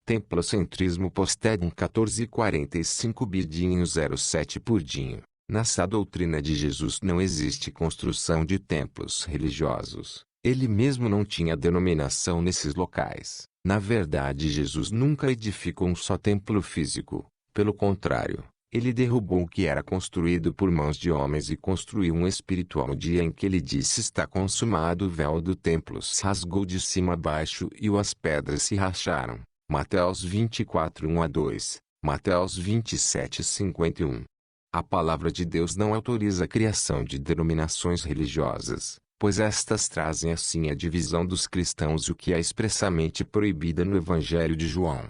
Templocentrismo Postedum 1445 bidinho 07 purdinho. Nessa doutrina de Jesus não existe construção de templos religiosos. Ele mesmo não tinha denominação nesses locais. Na verdade, Jesus nunca edificou um só templo físico. Pelo contrário, ele derrubou o que era construído por mãos de homens e construiu um espiritual. No dia em que ele disse está consumado, o véu do templo se rasgou de cima a baixo e as pedras se racharam. Mateus 24, 1-2, Mateus 27, 51. A palavra de Deus não autoriza a criação de denominações religiosas, pois estas trazem assim a divisão dos cristãos, o que é expressamente proibida no Evangelho de João.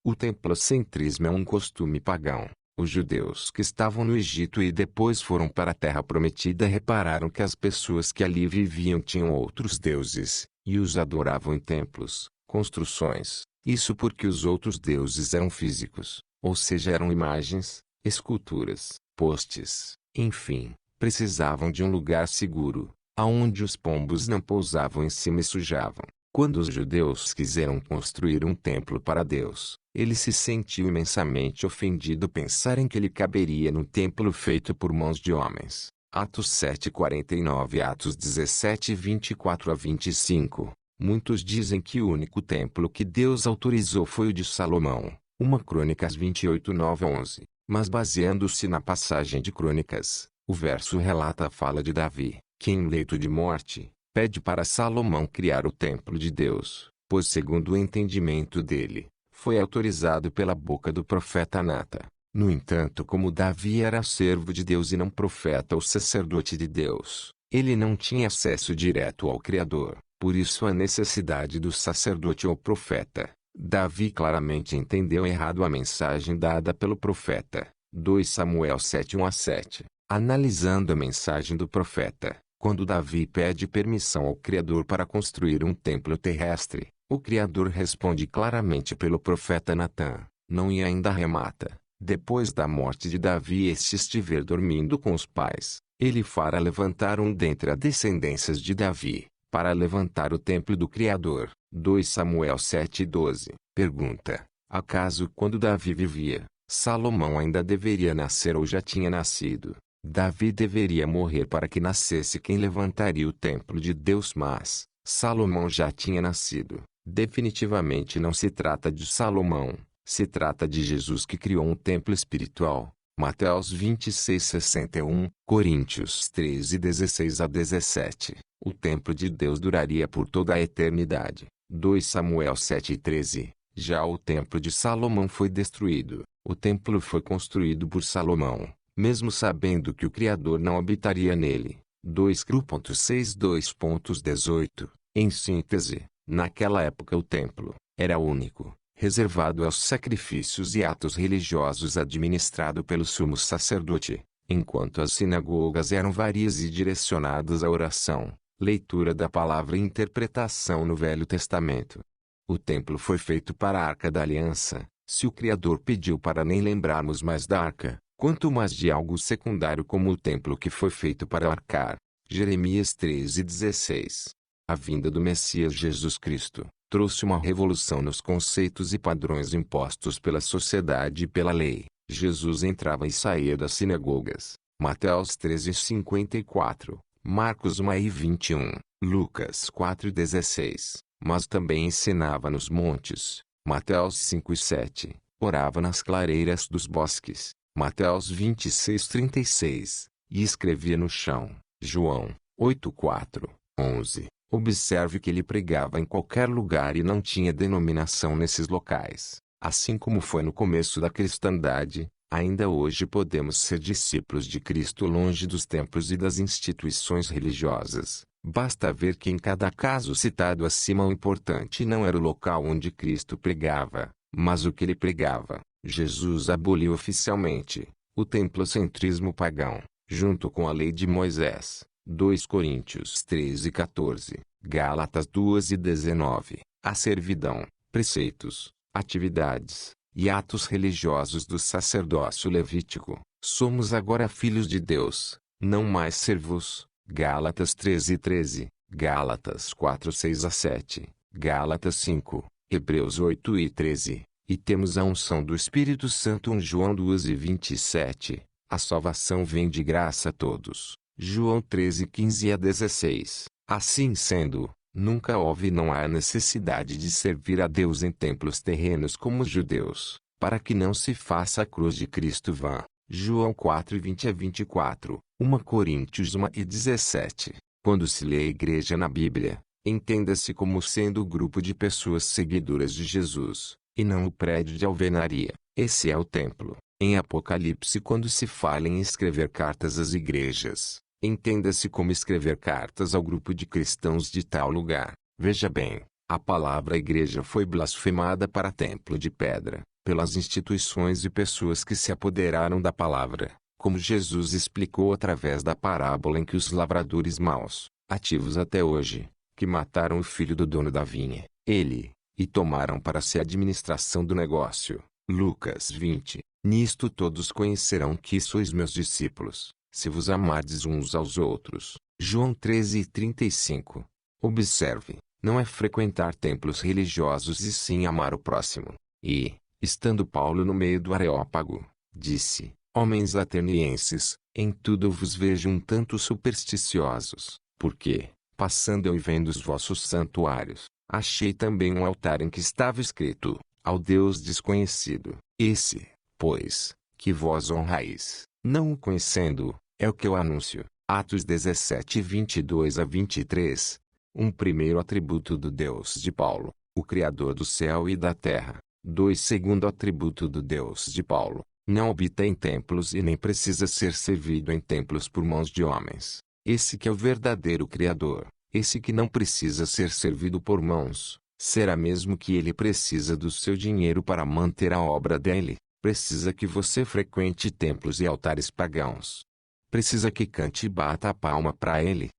O templocentrismo é um costume pagão. Os judeus que estavam no Egito e depois foram para a Terra Prometida repararam que as pessoas que ali viviam tinham outros deuses, e os adoravam em templos, construções. Isso porque os outros deuses eram físicos, ou seja, eram imagens, esculturas, postes, enfim, precisavam de um lugar seguro, aonde os pombos não pousavam em cima e sujavam. Quando os judeus quiseram construir um templo para Deus, ele se sentiu imensamente ofendido pensar que ele caberia no templo feito por mãos de homens. Atos 7:49 Atos 17, 24-25. Muitos dizem que o único templo que Deus autorizou foi o de Salomão. 1 Crônicas 28, 9-11. Mas baseando-se na passagem de Crônicas, o verso relata a fala de Davi, que em leito de morte, pede para Salomão criar o templo de Deus, pois segundo o entendimento dele, foi autorizado pela boca do profeta Natan. No entanto, como Davi era servo de Deus e não profeta ou sacerdote de Deus, ele não tinha acesso direto ao Criador, por isso a necessidade do sacerdote ou profeta. Davi claramente entendeu errado a mensagem dada pelo profeta. 2 Samuel 7, 1-7. Analisando a mensagem do profeta, quando Davi pede permissão ao Criador para construir um templo terrestre, o Criador responde claramente pelo profeta Natan, não, e ainda remata: depois da morte de Davi este estiver dormindo com os pais, ele fará levantar um dentre as descendências de Davi, para levantar o templo do Criador. 2 Samuel 7:12. Pergunta: acaso quando Davi vivia, Salomão ainda deveria nascer ou já tinha nascido? Davi deveria morrer para que nascesse quem levantaria o templo de Deus, mas Salomão já tinha nascido. Definitivamente não se trata de Salomão, se trata de Jesus que criou um templo espiritual. Mateus 26:61, Coríntios 13, 16-17. O templo de Deus duraria por toda a eternidade. 2 Samuel 7:13. Já o templo de Salomão foi destruído. O templo foi construído por Salomão, mesmo sabendo que o Criador não habitaria nele. 2:6.18. Em síntese, naquela época o templo era único, reservado aos sacrifícios e atos religiosos administrado pelo sumo sacerdote, enquanto as sinagogas eram várias e direcionadas à oração, leitura da palavra e interpretação no Velho Testamento. O templo foi feito para a Arca da Aliança. Se o Criador pediu para nem lembrarmos mais da Arca, quanto mais de algo secundário como o templo que foi feito para arcar. Jeremias 13:16. A vinda do Messias Jesus Cristo trouxe uma revolução nos conceitos e padrões impostos pela sociedade e pela lei. Jesus entrava e saía das sinagogas. Mateus 13:54, Marcos 1:21, Lucas 4:16. Mas também ensinava nos montes. Mateus 5:7. Orava nas clareiras dos bosques. Mateus 26:36. E escrevia no chão. João 8:4, 11. Observe que ele pregava em qualquer lugar e não tinha denominação nesses locais. Assim como foi no começo da cristandade, ainda hoje podemos ser discípulos de Cristo longe dos templos e das instituições religiosas. Basta ver que em cada caso citado acima o importante não era o local onde Cristo pregava, mas o que ele pregava. Jesus aboliu oficialmente o templocentrismo pagão, junto com a lei de Moisés. 2 Coríntios 13:14, Gálatas 2:19, a servidão, preceitos, atividades e atos religiosos do sacerdócio levítico. Somos agora filhos de Deus, não mais servos. Gálatas 13:13, Gálatas 4:6-7, Gálatas 5, Hebreus 8:13, e temos a unção do Espírito Santo. 1 João 2:27. A salvação vem de graça a todos. João 13:15-16. Assim sendo, nunca houve e não há necessidade de servir a Deus em templos terrenos como os judeus, para que não se faça a cruz de Cristo vã. João 4:20-24. 1 Coríntios 1:17. Quando se lê a igreja na Bíblia, entenda-se como sendo o grupo de pessoas seguidoras de Jesus, e não o prédio de alvenaria. Esse é o templo. Em Apocalipse, quando se fala em escrever cartas às igrejas, entenda-se como escrever cartas ao grupo de cristãos de tal lugar. Veja bem, a palavra igreja foi blasfemada para templo de pedra, pelas instituições e pessoas que se apoderaram da palavra, como Jesus explicou através da parábola em que os lavradores maus, ativos até hoje, que mataram o filho do dono da vinha, e tomaram para si a administração do negócio. Lucas 20. Nisto todos conhecerão que sois meus discípulos, se vos amardes uns aos outros. João 13:35. Observe, não é frequentar templos religiosos e sim amar o próximo. E, estando Paulo no meio do Areópago, disse: Homens atenienses, em tudo vos vejo um tanto supersticiosos, porque, passando eu e vendo os vossos santuários, achei também um altar em que estava escrito: ao Deus desconhecido. Esse, pois, que vós honrais, não o conhecendo, é o que eu anuncio. Atos 17:22-23. Um primeiro atributo do Deus de Paulo, o Criador do céu e da terra. 2. Segundo atributo do Deus de Paulo, não habita em templos e nem precisa ser servido em templos por mãos de homens. Esse que é o verdadeiro Criador, esse que não precisa ser servido por mãos, será mesmo que ele precisa do seu dinheiro para manter a obra dele. Precisa que você frequente templos e altares pagãos. Precisa que cante e bata a palma para ele.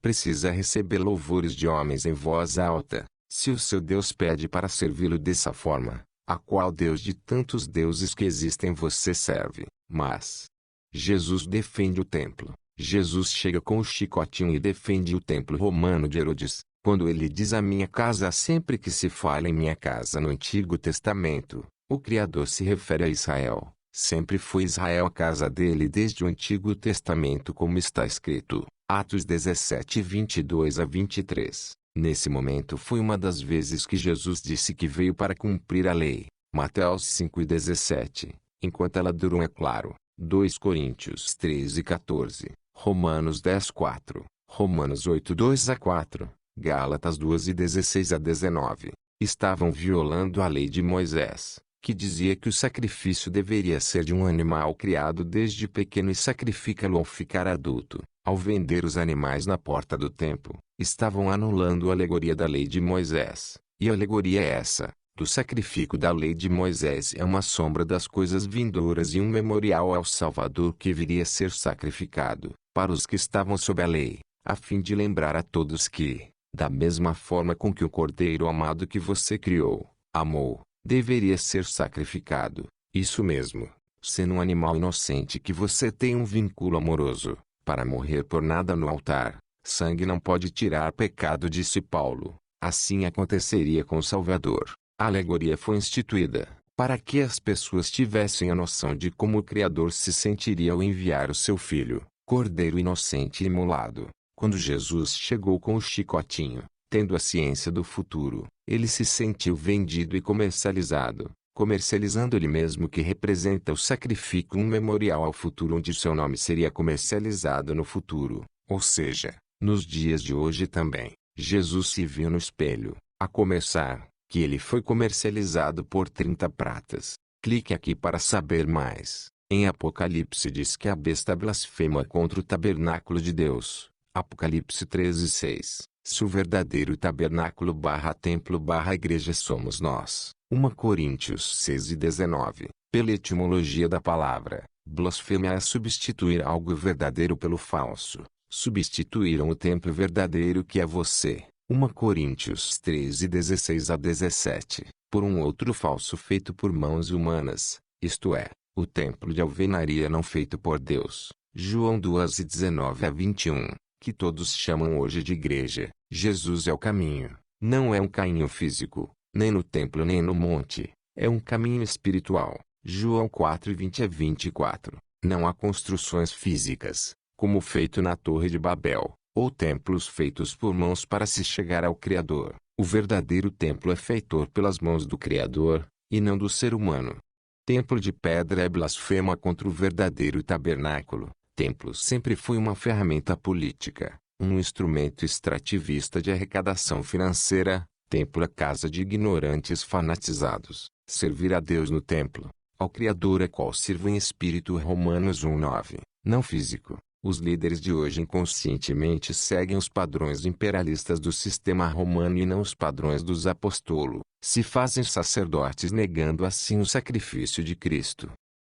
Precisa receber louvores de homens em voz alta, se o seu Deus pede para servi-lo dessa forma, a qual Deus de tantos deuses que existem você serve. Mas Jesus defende o templo. Jesus chega com o chicotinho e defende o templo romano de Herodes, quando ele diz: a minha casa. Sempre que se fala em minha casa no Antigo Testamento, o Criador se refere a Israel. Sempre foi Israel a casa dele desde o Antigo Testamento, como está escrito. Atos 17:22-23. Nesse momento foi uma das vezes que Jesus disse que veio para cumprir a lei. Mateus 5:17. Enquanto ela durou, é claro. 2 Coríntios 13:14. Romanos 10:4. Romanos 8:2-4. Gálatas 2:16-19. Estavam violando a lei de Moisés, que dizia que o sacrifício deveria ser de um animal criado desde pequeno e sacrificá-lo ao ficar adulto. Ao vender os animais na porta do templo, estavam anulando a alegoria da lei de Moisés. E a alegoria é essa: do sacrifício da lei de Moisés é uma sombra das coisas vindouras e um memorial ao Salvador que viria a ser sacrificado, para os que estavam sob a lei, a fim de lembrar a todos que, da mesma forma com que o Cordeiro amado que você criou, amou, deveria ser sacrificado. Isso mesmo, sendo um animal inocente que você tem um vínculo amoroso, para morrer por nada no altar. Sangue não pode tirar pecado, disse Paulo. Assim aconteceria com o Salvador. A alegoria foi instituída, para que as pessoas tivessem a noção de como o Criador se sentiria ao enviar o seu filho, Cordeiro inocente e imolado. Quando Jesus chegou com o chicotinho, tendo a ciência do futuro, ele se sentiu vendido e comercializado, comercializando ele mesmo, que representa o sacrifício, um memorial ao futuro onde seu nome seria comercializado no futuro, ou seja, nos dias de hoje também. Jesus se viu no espelho, a começar, que ele foi comercializado por 30 pratas. Clique aqui para saber mais. Em Apocalipse diz que a besta blasfema contra o tabernáculo de Deus. Apocalipse 13:6. Se o verdadeiro tabernáculo /templo /igreja somos nós. 1 Coríntios 6:19. Pela etimologia da palavra, blasfêmia é substituir algo verdadeiro pelo falso. Substituíram o templo verdadeiro, que é você, 1 Coríntios 13:16-17, por um outro falso feito por mãos humanas, isto é, o templo de alvenaria não feito por Deus. João 2:19-21, que todos chamam hoje de igreja. Jesus é o caminho, não é um caminho físico, nem no templo nem no monte. é um caminho espiritual. João 4:20-24. Não há construções físicas, como feito na Torre de Babel, ou templos feitos por mãos para se chegar ao Criador. O verdadeiro templo é feito pelas mãos do Criador, e não do ser humano. Templo de pedra é blasfema contra o verdadeiro tabernáculo. Templo sempre foi uma ferramenta política, um instrumento extrativista de arrecadação financeira. Templo é casa de ignorantes fanatizados. Servir a Deus no templo, ao Criador é qual sirvo em espírito. Romanos 1:9, não físico. Os líderes de hoje inconscientemente seguem os padrões imperialistas do sistema romano e não os padrões dos apóstolos. Se fazem sacerdotes negando assim o sacrifício de Cristo.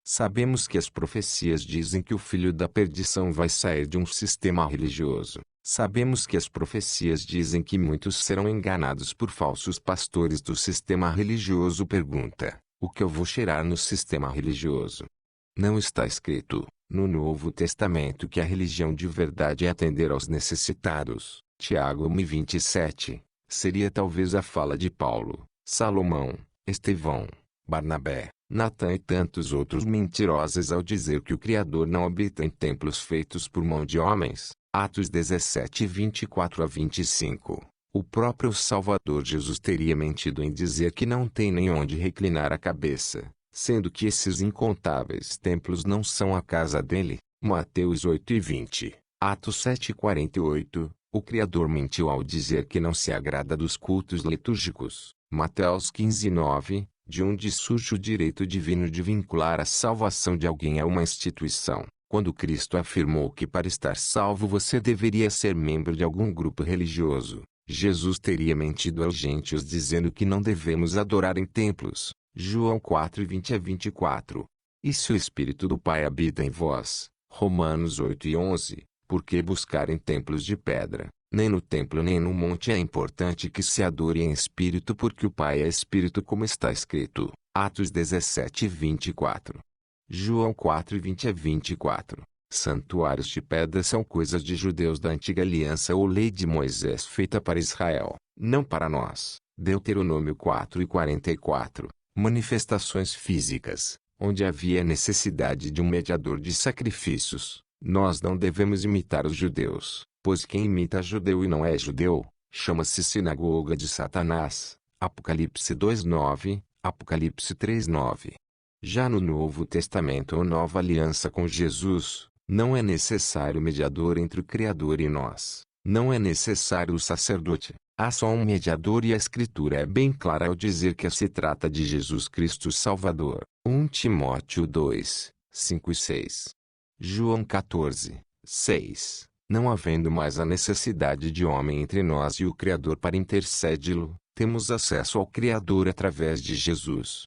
Sabemos que as profecias dizem que o filho da perdição vai sair de um sistema religioso. Sabemos que as profecias dizem que muitos serão enganados por falsos pastores do sistema religioso. Pergunta: o que eu vou cheirar no sistema religioso? Não está escrito no Novo Testamento que a religião de verdade é atender aos necessitados. Tiago 1:27. Seria talvez a fala de Paulo, Salomão, Estevão, Barnabé, Natã e tantos outros mentirosos ao dizer que o Criador não habita em templos feitos por mão de homens. Atos 17:24-25. O próprio Salvador Jesus teria mentido em dizer que não tem nem onde reclinar a cabeça, sendo que esses incontáveis templos não são a casa dele. Mateus 8:20. Atos 7:48. O Criador mentiu ao dizer que não se agrada dos cultos litúrgicos. Mateus 15:9. De onde surge o direito divino de vincular a salvação de alguém a uma instituição, quando Cristo afirmou que para estar salvo você deveria ser membro de algum grupo religioso? Jesus teria mentido aos gentios dizendo que não devemos adorar em templos. João 4:20-24. E se o Espírito do Pai habita em vós? Romanos 8:11. Por que buscar em templos de pedra? Nem no templo nem no monte é importante que se adore em espírito, porque o Pai é espírito, como está escrito. Atos 17:24. João 4:20-24. Santuários de pedra são coisas de judeus da antiga aliança ou lei de Moisés feita para Israel, não para nós. Deuteronômio 4:44. Manifestações físicas, onde havia necessidade de um mediador de sacrifícios. Nós não devemos imitar os judeus, pois quem imita judeu e não é judeu, chama-se sinagoga de Satanás. Apocalipse 2:9, Apocalipse 3:9. Já no Novo Testamento ou Nova Aliança com Jesus, não é necessário mediador entre o Criador e nós. Não é necessário o sacerdote. Há só um mediador e a Escritura é bem clara ao dizer que se trata de Jesus Cristo Salvador. 1 Timóteo 2, 5 e 6. João 14:6. Não havendo mais a necessidade de homem entre nós e o Criador para intercedi-lo, temos acesso ao Criador através de Jesus.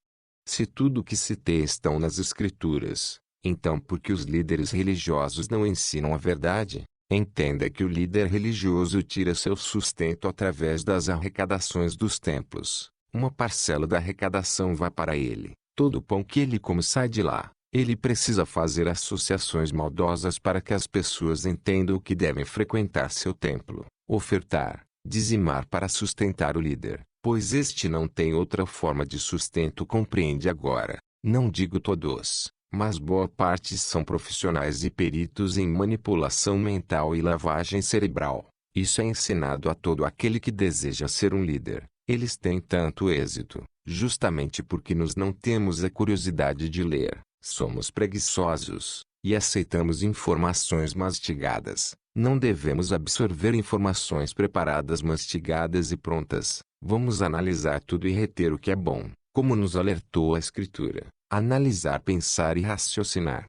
Se tudo o que citei estão nas Escrituras, então por que os líderes religiosos não ensinam a verdade? Entenda que o líder religioso tira seu sustento através das arrecadações dos templos. Uma parcela da arrecadação vai para ele. Todo o pão que ele come sai de lá. Ele precisa fazer associações maldosas para que as pessoas entendam que devem frequentar seu templo, ofertar, dizimar para sustentar o líder, pois este não tem outra forma de sustento. Compreende agora? Não digo todos, mas boa parte são profissionais e peritos em manipulação mental e lavagem cerebral. Isso é ensinado a todo aquele que deseja ser um líder. Eles têm tanto êxito, justamente porque nós não temos a curiosidade de ler. Somos preguiçosos, e aceitamos informações mastigadas. Não devemos absorver informações preparadas, mastigadas e prontas. Vamos analisar tudo e reter o que é bom, como nos alertou a Escritura. Analisar, pensar e raciocinar.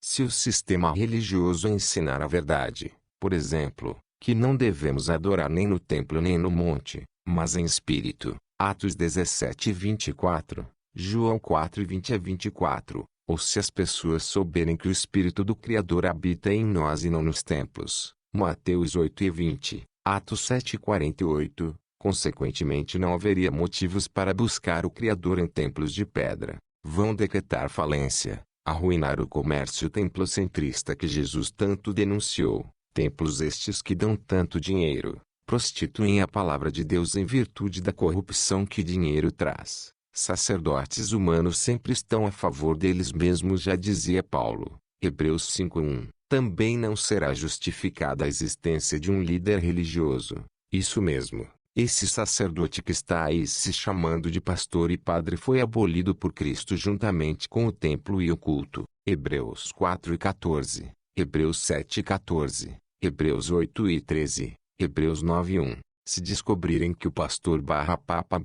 Se o sistema religioso ensinar a verdade, por exemplo, que não devemos adorar nem no templo nem no monte, mas em espírito, Atos 17:24, João 4:20-24, ou se as pessoas souberem que o Espírito do Criador habita em nós e não nos templos, Mateus 8:20, Atos 7:48, consequentemente não haveria motivos para buscar o Criador em templos de pedra. Vão decretar falência, arruinar o comércio templocentrista que Jesus tanto denunciou. Templos estes que dão tanto dinheiro, prostituem a palavra de Deus em virtude da corrupção que dinheiro traz. Sacerdotes humanos sempre estão a favor deles mesmos, já dizia Paulo. Hebreus 5:1. Também não será justificada a existência de um líder religioso. Isso mesmo. Esse sacerdote que está aí se chamando de pastor e padre foi abolido por Cristo juntamente com o templo e o culto. Hebreus 4:14. Hebreus 7:14. Hebreus 8:13. Hebreus 9:1. Se descobrirem que o pastor /papa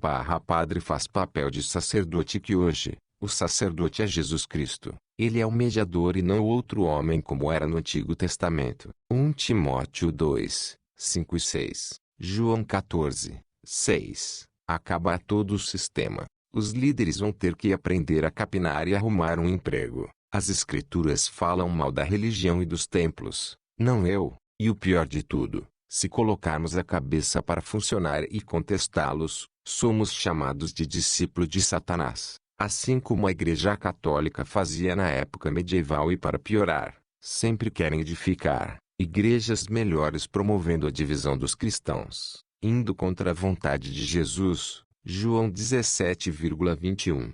/padre faz papel de sacerdote, que hoje o sacerdote é Jesus Cristo, ele é o mediador e não outro homem como era no Antigo Testamento. 1 Timóteo 2, 5 e 6, João 14, 6. Acaba todo o sistema. Os líderes vão ter que aprender a capinar e arrumar um emprego. As escrituras falam mal da religião e dos templos, não eu, e o pior de tudo, se colocarmos a cabeça para funcionar e contestá-los, somos chamados de discípulo de Satanás, assim como a Igreja Católica fazia na época medieval. E para piorar, sempre querem edificar igrejas melhores, promovendo a divisão dos cristãos, indo contra a vontade de Jesus. João 17,21.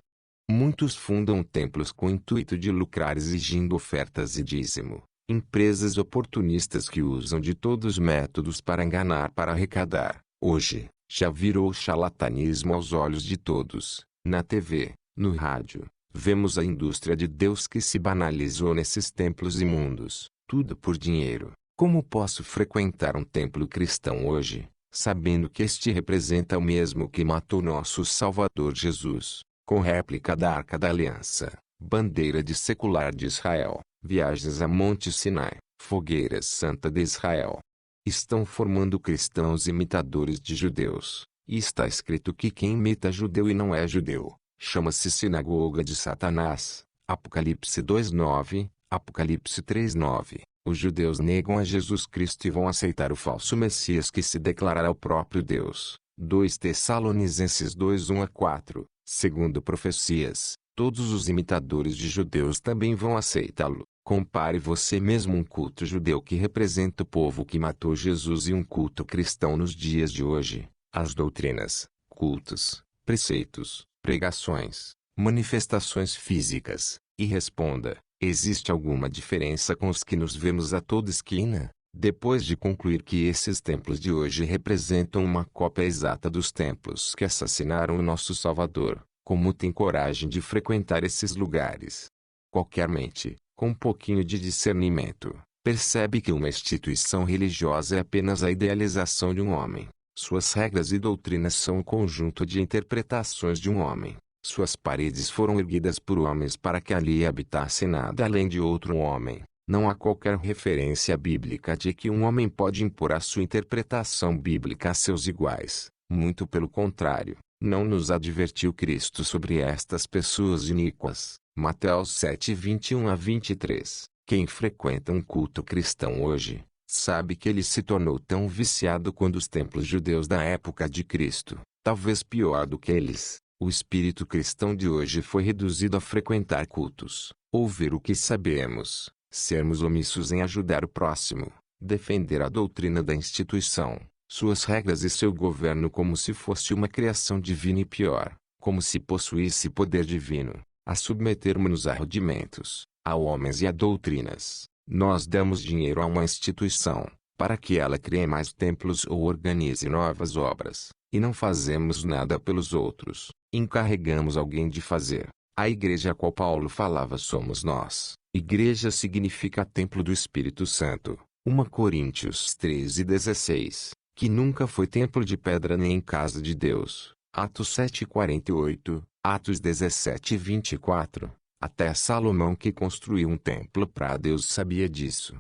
Muitos fundam templos com o intuito de lucrar exigindo ofertas e dízimo. Empresas oportunistas que usam de todos os métodos para enganar, para arrecadar. Hoje, já virou charlatanismo aos olhos de todos. Na TV, no rádio, vemos a indústria de Deus que se banalizou nesses templos imundos. Tudo por dinheiro. Como posso frequentar um templo cristão hoje, sabendo que este representa o mesmo que matou nosso Salvador Jesus? Com réplica da Arca da Aliança, bandeira de secular de Israel, viagens a Monte Sinai, fogueira santa de Israel. Estão formando cristãos imitadores de judeus. E está escrito que quem imita judeu e não é judeu, chama-se sinagoga de Satanás. Apocalipse 2:9, Apocalipse 3:9. Os judeus negam a Jesus Cristo e vão aceitar o falso Messias que se declarará o próprio Deus. 2 Tessalonicenses 2:1-4. Segundo profecias, todos os imitadores de judeus também vão aceitá-lo. Compare você mesmo um culto judeu que representa o povo que matou Jesus e um culto cristão nos dias de hoje. As doutrinas, cultos, preceitos, pregações, manifestações físicas. E responda: existe alguma diferença com os que nos vemos a toda esquina? Depois de concluir que esses templos de hoje representam uma cópia exata dos templos que assassinaram o nosso Salvador, como tem coragem de frequentar esses lugares? Qualquer mente, com um pouquinho de discernimento, percebe que uma instituição religiosa é apenas a idealização de um homem. Suas regras e doutrinas são o conjunto de interpretações de um homem. Suas paredes foram erguidas por homens para que ali habitasse nada além de outro homem. Não há qualquer referência bíblica de que um homem pode impor a sua interpretação bíblica a seus iguais. Muito pelo contrário, não nos advertiu Cristo sobre estas pessoas iníquas. Mateus 7:21-23. Quem frequenta um culto cristão hoje, sabe que ele se tornou tão viciado quanto os templos judeus da época de Cristo, talvez pior do que eles. O espírito cristão de hoje foi reduzido a frequentar cultos, ouvir o que sabemos, sermos omissos em ajudar o próximo, defender a doutrina da instituição, suas regras e seu governo como se fosse uma criação divina e pior, como se possuísse poder divino, a submetermos-nos a rudimentos, a homens e a doutrinas. Nós damos dinheiro a uma instituição, para que ela crie mais templos ou organize novas obras, e não fazemos nada pelos outros. Encarregamos alguém de fazer. A igreja a qual Paulo falava somos nós. Igreja significa templo do Espírito Santo. 1 Coríntios 13:16. Que nunca foi templo de pedra nem casa de Deus. Atos 7:48, Atos 17:24. Até Salomão, que construiu um templo para Deus, sabia disso.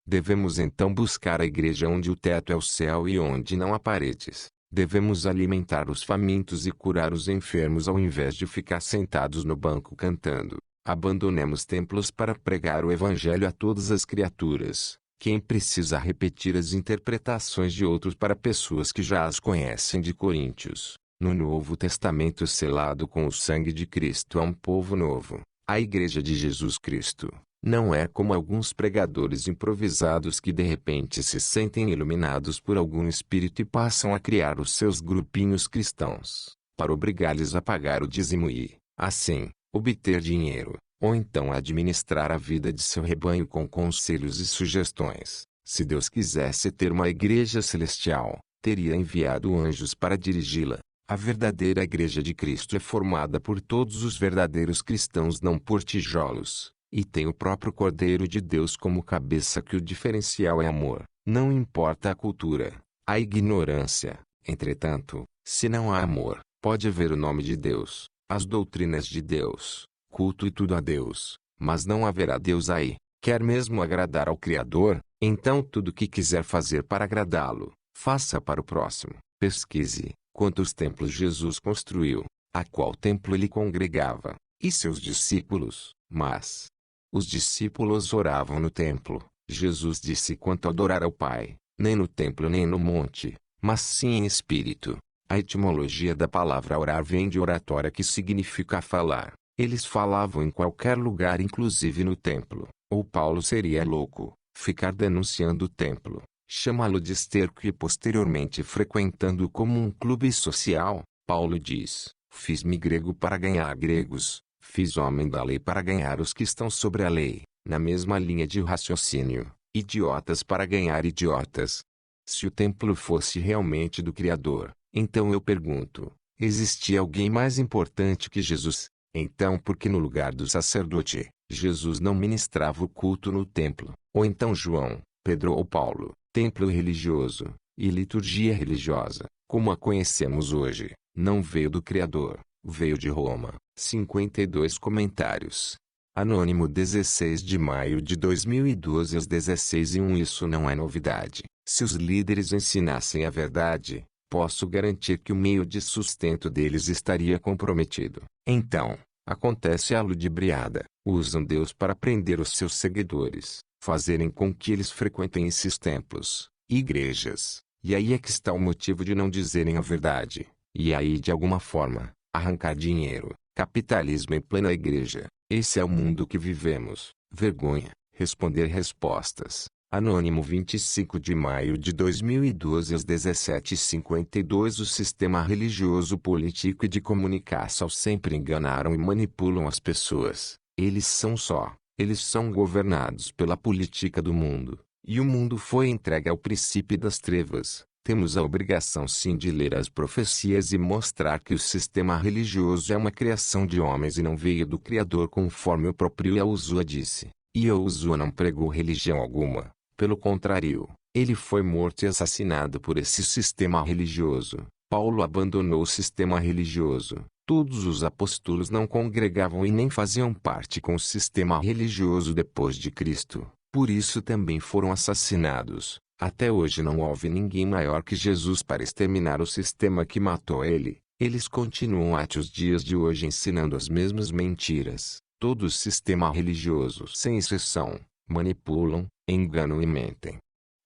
Devemos então buscar a igreja onde o teto é o céu e onde não há paredes. Devemos alimentar os famintos e curar os enfermos ao invés de ficar sentados no banco cantando. Abandonemos templos para pregar o evangelho a todas as criaturas. Quem precisa repetir as interpretações de outros para pessoas que já as conhecem? De Coríntios. No Novo Testamento selado com o sangue de Cristo há um povo novo, a Igreja de Jesus Cristo. Não é como alguns pregadores improvisados que de repente se sentem iluminados por algum espírito e passam a criar os seus grupinhos cristãos. para obrigar-lhes a pagar o dízimo e, assim, obter dinheiro, ou então administrar a vida de seu rebanho com conselhos e sugestões. Se Deus quisesse ter uma igreja celestial, teria enviado anjos para dirigi-la. A verdadeira igreja de Cristo é formada por todos os verdadeiros cristãos, não por tijolos, e tem o próprio Cordeiro de Deus como cabeça, que o diferencial é amor. Não importa a cultura, a ignorância. Entretanto, se não há amor, pode haver o nome de Deus, as doutrinas de Deus, culto e tudo a Deus, mas não haverá Deus aí. Quer mesmo agradar ao Criador? Então tudo o que quiser fazer para agradá-lo, faça para o próximo. Pesquise quantos templos Jesus construiu, a qual templo ele congregava, e seus discípulos. Mas os discípulos oravam no templo. Jesus disse quanto a adorar ao Pai, nem no templo nem no monte, mas sim em espírito. A etimologia da palavra orar vem de oratória, que significa falar. Eles falavam em qualquer lugar, inclusive no templo. Ou Paulo seria louco, ficar denunciando o templo, chamá-lo de esterco e posteriormente frequentando como um clube social. Paulo diz: fiz-me grego para ganhar gregos, fiz homem da lei para ganhar os que estão sobre a lei. Na mesma linha de raciocínio, idiotas para ganhar idiotas. Se o templo fosse realmente do Criador, então eu pergunto, existia alguém mais importante que Jesus? Então por que no lugar do sacerdote, Jesus não ministrava o culto no templo? Ou então João, Pedro ou Paulo, templo religioso, e liturgia religiosa, como a conhecemos hoje, não veio do Criador, veio de Roma. 52 comentários. Anônimo, 16 de maio de 2012 às 16h01. Isso não é novidade. Se os líderes ensinassem a verdade, posso garantir que o meio de sustento deles estaria comprometido. Então, acontece a ludibriada. Usam Deus para prender os seus seguidores, fazerem com que eles frequentem esses templos, igrejas. E aí é que está o motivo de não dizerem a verdade. E aí, de alguma forma, arrancar dinheiro. Capitalismo em plena igreja. Esse é o mundo que vivemos. Vergonha. Responder respostas. Anônimo, 25 de maio de 2012 às 17h52. O sistema religioso, político e de comunicação sempre enganaram e manipulam as pessoas. Eles são governados pela política do mundo. E o mundo foi entregue ao princípio das trevas. Temos a obrigação sim de ler as profecias e mostrar que o sistema religioso é uma criação de homens e não veio do Criador, conforme o próprio Yahushua disse. E Yahushua não pregou religião alguma. Pelo contrário, ele foi morto e assassinado por esse sistema religioso. Paulo abandonou o sistema religioso. Todos os apóstolos não congregavam e nem faziam parte com o sistema religioso depois de Cristo. Por isso também foram assassinados. Até hoje não houve ninguém maior que Jesus para exterminar o sistema que matou ele. Eles continuam até os dias de hoje ensinando as mesmas mentiras. Todo o sistema religioso, sem exceção, manipulam, enganam e mentem.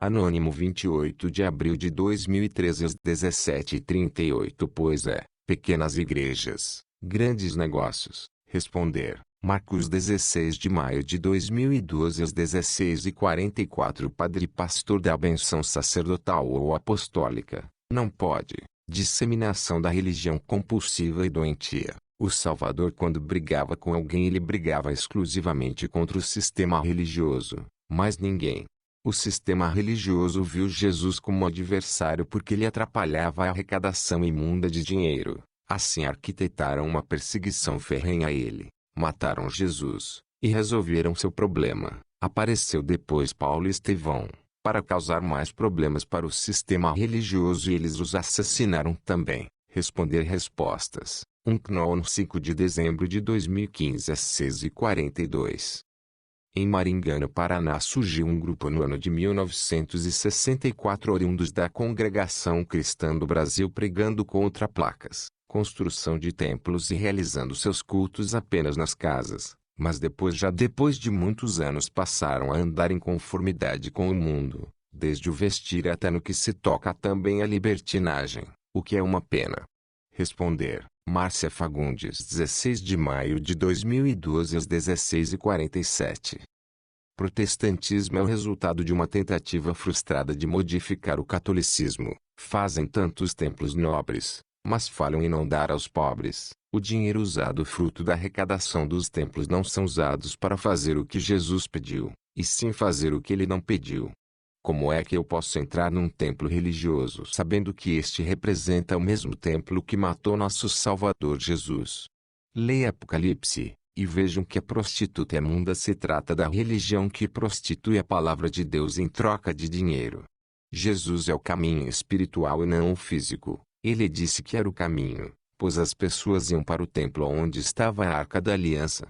Anônimo, 28 de abril de 2013 às 17h38. Pois é, pequenas igrejas, grandes negócios. Responder. Marcos, 16 de maio de 2012 às 16h44. Padre pastor da benção sacerdotal ou apostólica, não pode. Disseminação da religião compulsiva e doentia. O Salvador, quando brigava com alguém, ele brigava exclusivamente contra o sistema religioso, mais ninguém. O sistema religioso viu Jesus como adversário porque ele atrapalhava a arrecadação imunda de dinheiro. Assim arquitetaram uma perseguição ferrenha a ele. Mataram Jesus, e resolveram seu problema. Apareceu depois Paulo e Estevão, para causar mais problemas para o sistema religioso, e eles os assassinaram também. Responder respostas. No 5 de dezembro de 2015 às 6h42. Em Maringá, no Paraná, surgiu um grupo no ano de 1964, oriundos da Congregação Cristã do Brasil, pregando contra placas, construção de templos e realizando seus cultos apenas nas casas. Mas depois de muitos anos, passaram a andar em conformidade com o mundo, desde o vestir até no que se toca também a libertinagem, o que é uma pena. Responder. Márcia Fagundes, 16 de maio de 2012 às 16h47. Protestantismo é o resultado de uma tentativa frustrada de modificar o catolicismo. Fazem tantos templos nobres, mas falham em não dar aos pobres. O dinheiro usado fruto da arrecadação dos templos não são usados para fazer o que Jesus pediu, e sim fazer o que ele não pediu. Como é que eu posso entrar num templo religioso sabendo que este representa o mesmo templo que matou nosso Salvador Jesus? Leia Apocalipse, e vejam que a prostituta imunda se trata da religião que prostitui a palavra de Deus em troca de dinheiro. Jesus é o caminho espiritual e não o físico. Ele disse que era o caminho, pois as pessoas iam para o templo onde estava a Arca da Aliança.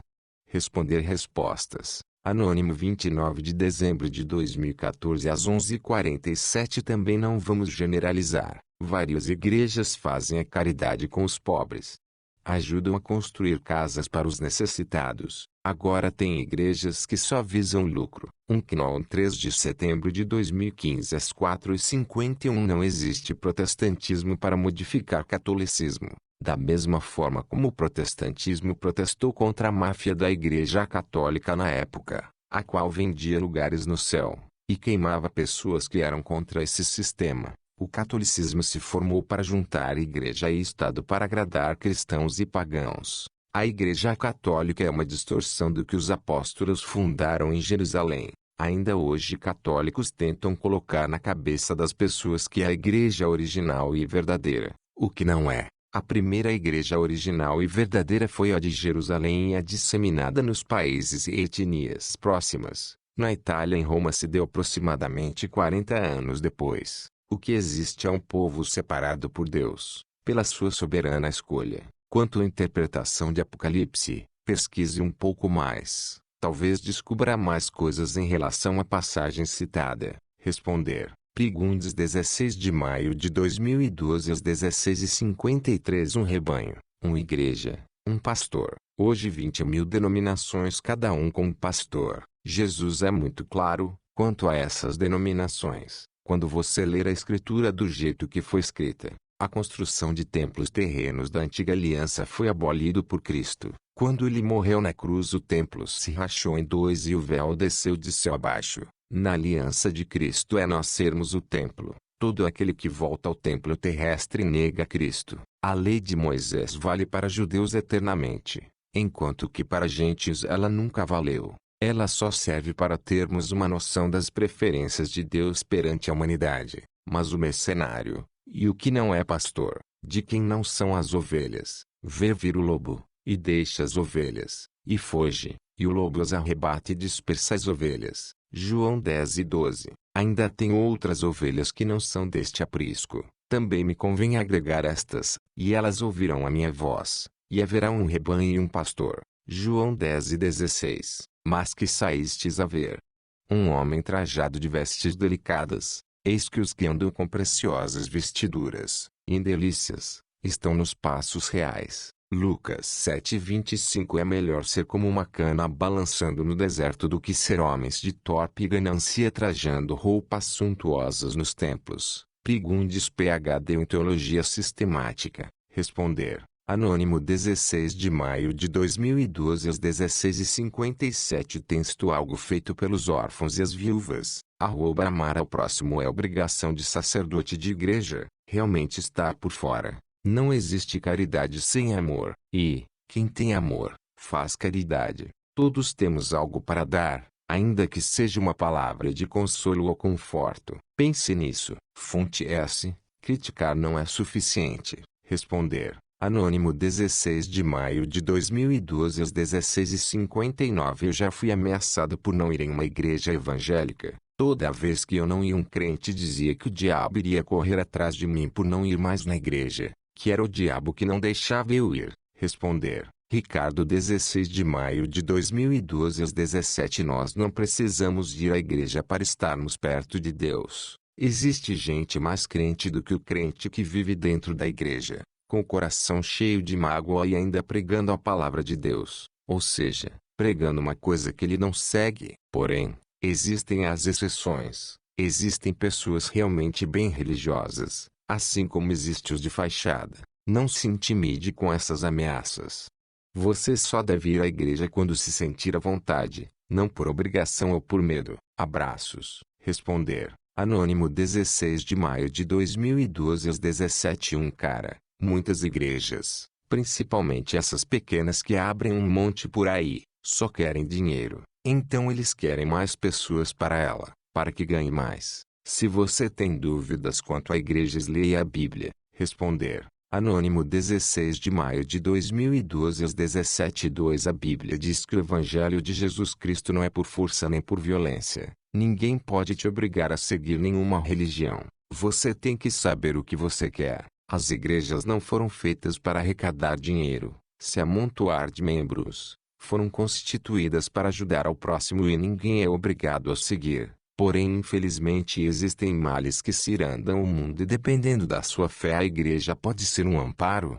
Responder respostas. Anônimo 29 de dezembro de 2014 às 11h47. Também não vamos generalizar. Várias igrejas fazem a caridade com os pobres. Ajudam a construir casas para os necessitados. Agora tem igrejas que só visam lucro. Knol 3 de setembro de 2015 às 4h51. Não existe protestantismo para modificar catolicismo. Da mesma forma como o protestantismo protestou contra a máfia da Igreja Católica na época, a qual vendia lugares no céu, e queimava pessoas que eram contra esse sistema, o catolicismo se formou para juntar Igreja e Estado para agradar cristãos e pagãos. A Igreja Católica é uma distorção do que os apóstolos fundaram em Jerusalém. Ainda hoje católicos tentam colocar na cabeça das pessoas que a Igreja original e verdadeira, o que não é. A primeira igreja original e verdadeira foi a de Jerusalém e a disseminada nos países e etnias próximas. Na Itália e em Roma se deu aproximadamente 40 anos depois. O que existe é um povo separado por Deus, pela sua soberana escolha. Quanto à interpretação de Apocalipse, pesquise um pouco mais. Talvez descubra mais coisas em relação à passagem citada. Responder. Perguntas 16 de maio de 2012 às 16h53. Um rebanho, uma igreja, um pastor. Hoje 20.000 denominações, cada um com um pastor. Jesus é muito claro quanto a essas denominações. Quando você ler a escritura do jeito que foi escrita, a construção de templos terrenos da antiga aliança foi abolido por Cristo. Quando ele morreu na cruz, o templo se rachou em dois e o véu desceu de céu abaixo. Na aliança de Cristo é nós sermos o templo. Todo aquele que volta ao templo terrestre nega Cristo. A lei de Moisés vale para judeus eternamente, enquanto que para gentios ela nunca valeu. Ela só serve para termos uma noção das preferências de Deus perante a humanidade. Mas o mercenário, e o que não é pastor, de quem não são as ovelhas, vê vir o lobo, e deixa as ovelhas, e foge, e o lobo as arrebata e dispersa as ovelhas. João 10:12. Ainda tem outras ovelhas que não são deste aprisco. Também me convém agregar estas, e elas ouvirão a minha voz, e haverá um rebanho e um pastor. João 10:16. Mas que saístes a ver? Um homem trajado de vestes delicadas. Eis que os que andam com preciosas vestiduras, em delícias, estão nos passos reais. Lucas 7:25. É melhor ser como uma cana balançando no deserto do que ser homens de torpe ganância trajando roupas suntuosas nos templos. Perguntas PhD em Teologia Sistemática. Responder. Anônimo 16 de maio de 2012 às 16h57. Tens tu algo feito pelos órfãos e as viúvas? Amar ao próximo é obrigação de sacerdote de igreja. Realmente está por fora. Não existe caridade sem amor, e, quem tem amor, faz caridade. Todos temos algo para dar, ainda que seja uma palavra de consolo ou conforto. Pense nisso. Fonte S. Criticar não é suficiente. Responder. Anônimo 16 de maio de 2012 às 16h59. Eu já fui ameaçado por não ir em uma igreja evangélica. Toda vez que eu não ia, um crente dizia que o diabo iria correr atrás de mim por não ir mais na igreja. Que era o diabo que não deixava eu ir. Responder. Ricardo 16 de maio de 2012 às 17h. Nós não precisamos ir à igreja para estarmos perto de Deus. Existe gente mais crente do que o crente que vive dentro da igreja, com o coração cheio de mágoa e ainda pregando a palavra de Deus, ou seja, pregando uma coisa que ele não segue. Porém, existem as exceções. Existem pessoas realmente bem religiosas, assim como existe os de fachada. Não se intimide com essas ameaças. Você só deve ir à igreja quando se sentir à vontade, não por obrigação ou por medo. Abraços. Responder. Anônimo 16 de maio de 2012 às 17h. Cara, Muitas igrejas, principalmente essas pequenas que abrem um monte por aí, só querem dinheiro. Então eles querem mais pessoas para ela, para que ganhe mais. Se você tem dúvidas quanto a igrejas, leia a Bíblia. Responder. Anônimo 16 de maio de 2012 às 17h02. A Bíblia diz que o Evangelho de Jesus Cristo não é por força nem por violência. Ninguém pode te obrigar a seguir nenhuma religião. Você tem que saber o que você quer. As igrejas não foram feitas para arrecadar dinheiro, se amontoar de membros. Foram constituídas para ajudar ao próximo e ninguém é obrigado a seguir. Porém, infelizmente, existem males que cirandam o mundo e dependendo da sua fé a igreja pode ser um amparo.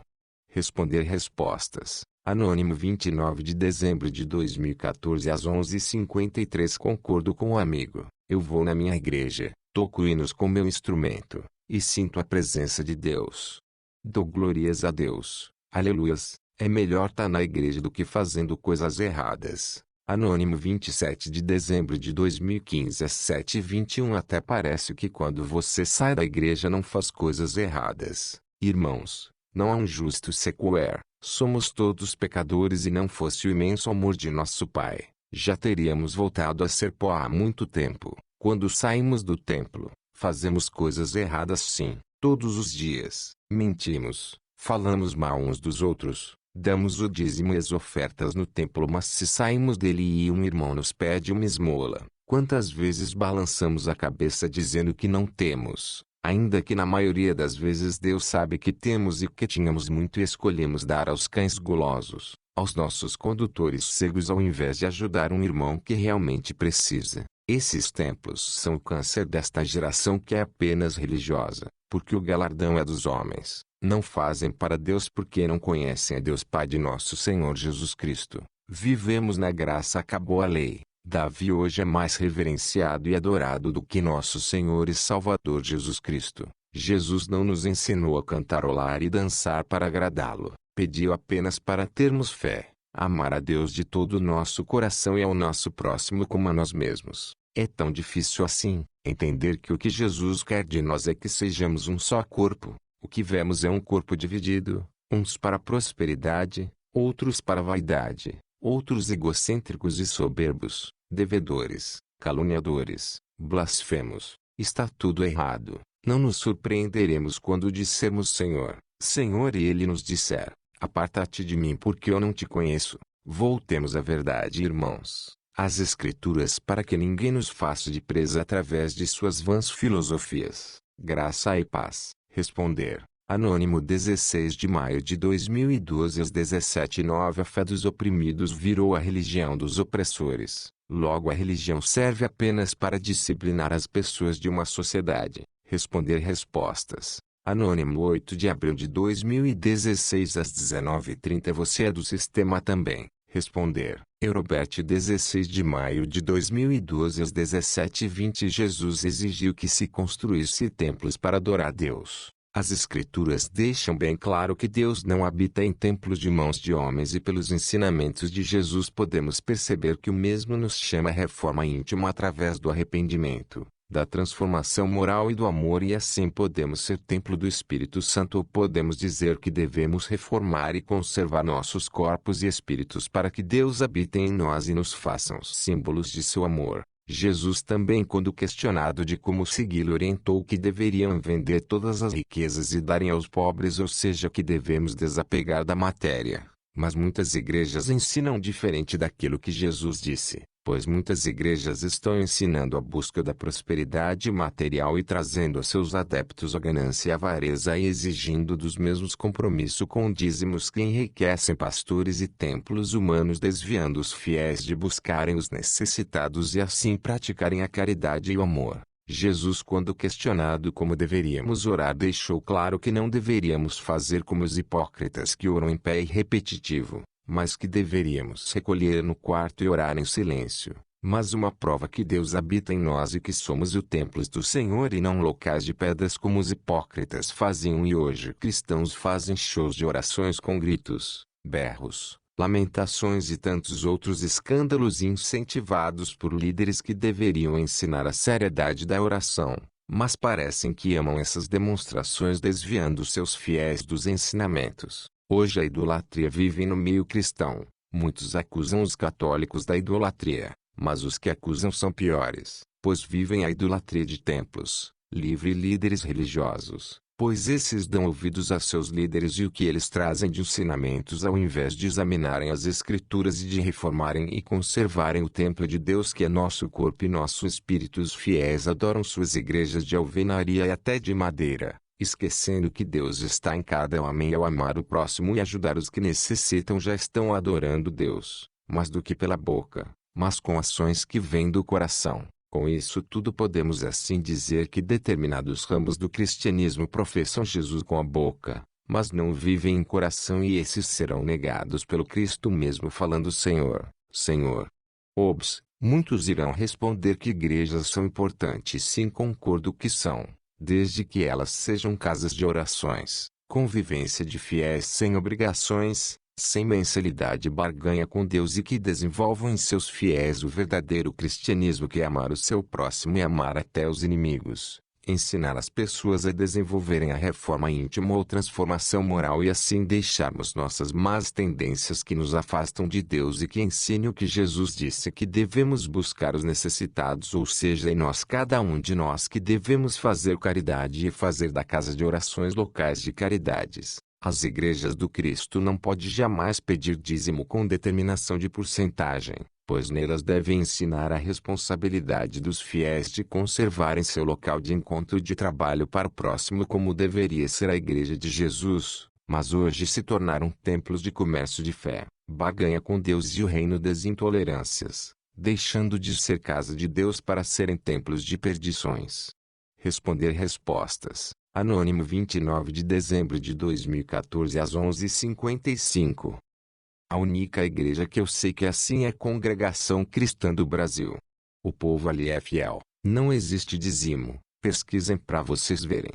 Responder respostas. Anônimo 29 de dezembro de 2014 às 11h53. Concordo com o amigo. Eu vou na minha igreja, toco hinos com meu instrumento, e sinto a presença de Deus. Dou glórias a Deus. Aleluias. É melhor estar na igreja do que fazendo coisas erradas. Anônimo 27 de dezembro de 2015 às 7h21. Até parece que quando você sai da igreja não faz coisas erradas. Irmãos, não há um justo sequer. Somos todos pecadores e não fosse o imenso amor de nosso Pai, já teríamos voltado a ser pó há muito tempo. Quando saímos do templo, fazemos coisas erradas sim, todos os dias. Mentimos, falamos mal uns dos outros. Damos o dízimo e as ofertas no templo, mas se saímos dele e um irmão nos pede uma esmola, quantas vezes balançamos a cabeça dizendo que não temos, ainda que na maioria das vezes Deus sabe que temos e que tínhamos muito e escolhemos dar aos cães gulosos, aos nossos condutores cegos ao invés de ajudar um irmão que realmente precisa. Esses templos são o câncer desta geração que é apenas religiosa, porque o galardão é dos homens. Não fazem para Deus porque não conhecem a Deus Pai de nosso Senhor Jesus Cristo. Vivemos na graça, acabou a lei. Davi hoje é mais reverenciado e adorado do que nosso Senhor e Salvador Jesus Cristo. Jesus não nos ensinou a cantarolar e dançar para agradá-lo. Pediu apenas para termos fé, amar a Deus de todo o nosso coração e ao nosso próximo como a nós mesmos. É tão difícil assim, entender que o que Jesus quer de nós é que sejamos um só corpo. O que vemos é um corpo dividido, uns para a prosperidade, outros para a vaidade, outros egocêntricos e soberbos, devedores, caluniadores, blasfemos. Está tudo errado. Não nos surpreenderemos quando dissermos Senhor, Senhor e Ele nos disser, aparta-te de mim porque eu não te conheço. Voltemos à verdade, irmãos, às Escrituras para que ninguém nos faça de presa através de suas vãs filosofias. Graça e paz. Responder. Anônimo 16 de maio de 2012 às 17h09. A fé dos oprimidos virou a religião dos opressores. Logo a religião serve apenas para disciplinar as pessoas de uma sociedade. Responder respostas. Anônimo 8 de abril de 2016 às 19h30. Você é do sistema também. Responder. Eurobert 16 de maio de 2012 às 17h20. Jesus exigiu que se construísse templos para adorar a Deus. As Escrituras deixam bem claro que Deus não habita em templos de mãos de homens e pelos ensinamentos de Jesus podemos perceber que o mesmo nos chama à reforma íntima através do arrependimento, da transformação moral e do amor, e assim podemos ser templo do Espírito Santo, ou podemos dizer que devemos reformar e conservar nossos corpos e espíritos para que Deus habite em nós e nos faça os símbolos de seu amor. Jesus também, quando questionado de como segui-lo, orientou que deveriam vender todas as riquezas e darem aos pobres, ou seja, que devemos desapegar da matéria. Mas muitas igrejas ensinam diferente daquilo que Jesus disse, pois muitas igrejas estão ensinando a busca da prosperidade material e trazendo a seus adeptos a ganância e a avareza e exigindo dos mesmos compromisso com dízimos que enriquecem pastores e templos humanos, desviando os fiéis de buscarem os necessitados e assim praticarem a caridade e o amor. Jesus, quando questionado como deveríamos orar, deixou claro que não deveríamos fazer como os hipócritas que oram em pé e repetitivo, mas que deveríamos recolher no quarto e orar em silêncio. Mas uma prova que Deus habita em nós e que somos o templo do Senhor e não locais de pedras como os hipócritas faziam, e hoje cristãos fazem shows de orações com gritos, berros, lamentações e tantos outros escândalos incentivados por líderes que deveriam ensinar a seriedade da oração. mas parecem que amam essas demonstrações desviando seus fiéis dos ensinamentos. Hoje a idolatria vive no meio cristão. Muitos acusam os católicos da idolatria, mas os que acusam são piores, pois vivem a idolatria de templos, livre líderes religiosos, pois esses dão ouvidos a seus líderes e o que eles trazem de ensinamentos ao invés de examinarem as escrituras e de reformarem e conservarem o templo de Deus que é nosso corpo e nosso espírito. Os fiéis adoram suas igrejas de alvenaria e até de madeira, esquecendo que Deus está em cada homem e ao amar o próximo e ajudar os que necessitam já estão adorando Deus, mais do que pela boca, mas com ações que vêm do coração. Com isso tudo podemos assim dizer que determinados ramos do cristianismo professam Jesus com a boca, mas não vivem em coração e esses serão negados pelo Cristo mesmo falando Senhor, Senhor. Muitos irão responder que igrejas são importantes, sim, concordo que são, desde que elas sejam casas de orações, convivência de fiéis sem obrigações, sem mensalidade barganha com Deus e que desenvolvam em seus fiéis o verdadeiro cristianismo que é amar o seu próximo e amar até os inimigos, ensinar as pessoas a desenvolverem a reforma íntima ou transformação moral e assim deixarmos nossas más tendências que nos afastam de Deus e que ensine o que Jesus disse que devemos buscar os necessitados, ou seja, em nós cada um de nós que devemos fazer caridade e fazer da casa de orações locais de caridades. As igrejas do Cristo não podem jamais pedir dízimo com determinação de porcentagem, pois nelas devem ensinar a responsabilidade dos fiéis de conservarem seu local de encontro e de trabalho para o próximo como deveria ser a igreja de Jesus, mas hoje se tornaram templos de comércio de fé, barganha com Deus e o reino das intolerâncias, deixando de ser casa de Deus para serem templos de perdições. Responder respostas. Anônimo 29 de dezembro de 2014 às 11h55. A única igreja que eu sei que é assim é a Congregação Cristã do Brasil. O povo ali é fiel, não existe dízimo, pesquisem pra vocês verem.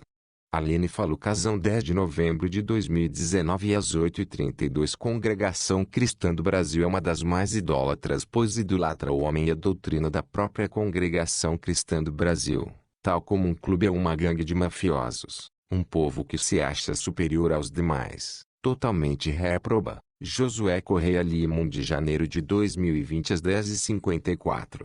Aline Falucasão 10 de novembro de 2019 às 8h32. Congregação Cristã do Brasil é uma das mais idólatras, pois idolatra o homem e a doutrina da própria Congregação Cristã do Brasil. Tal como um clube é uma gangue de mafiosos, um povo que se acha superior aos demais, totalmente réproba. Josué Correia Limon de janeiro de 2020 às 10h54.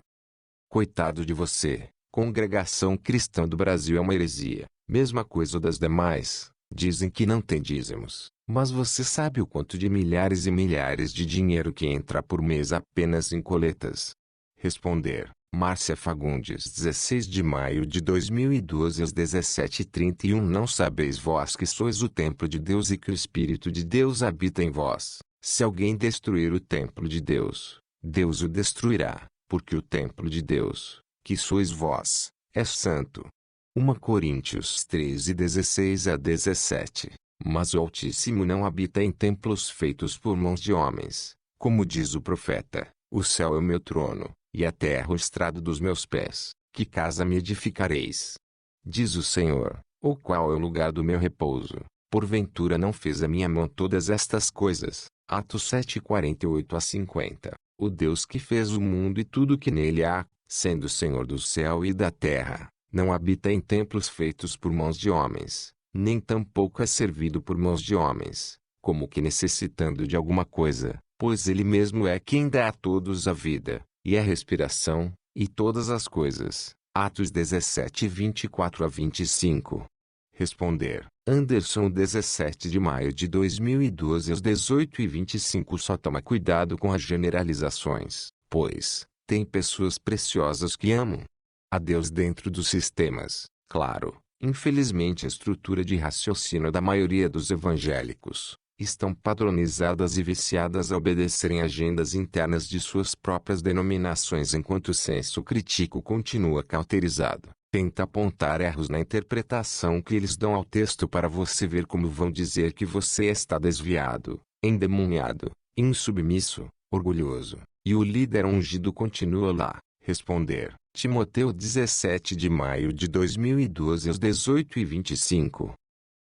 Coitado de você, Congregação Cristã do Brasil é uma heresia, mesma coisa das demais, dizem que não tem dízimos, mas você sabe o quanto de milhares e milhares de dinheiro que entra por mês apenas em coletas? Responder. Márcia Fagundes 16 de maio de 2012 às 17h31. Não sabeis vós que sois o templo de Deus e que o Espírito de Deus habita em vós? Se alguém destruir o templo de Deus, Deus o destruirá, porque o templo de Deus, que sois vós, é santo. 1 Coríntios 13:16-17. Mas o Altíssimo não habita em templos feitos por mãos de homens, como diz o profeta, o céu é o meu trono, e a terra o estrado dos meus pés, que casa me edificareis? Diz o Senhor, ou qual é o lugar do meu repouso? Porventura não fez a minha mão todas estas coisas? Atos 7:48-50. O Deus que fez o mundo e tudo que nele há, sendo Senhor do céu e da terra, não habita em templos feitos por mãos de homens, nem tampouco é servido por mãos de homens, como que necessitando de alguma coisa, pois ele mesmo é quem dá a todos a vida, e a respiração, e todas as coisas. Atos 17:24-25. Responder. Anderson 17 de maio de 2012 às 18h25. Só toma cuidado com as generalizações, pois tem pessoas preciosas que amam a Deus dentro dos sistemas, claro. Infelizmente a estrutura de raciocínio da maioria dos evangélicos estão padronizadas e viciadas a obedecerem agendas internas de suas próprias denominações enquanto o senso crítico continua cauterizado. Tenta apontar erros na interpretação que eles dão ao texto para você ver como vão dizer que você está desviado, endemoniado, insubmisso, orgulhoso, e o líder ungido continua lá. Responder. Timoteu 17 de maio de 2012 às 18h25.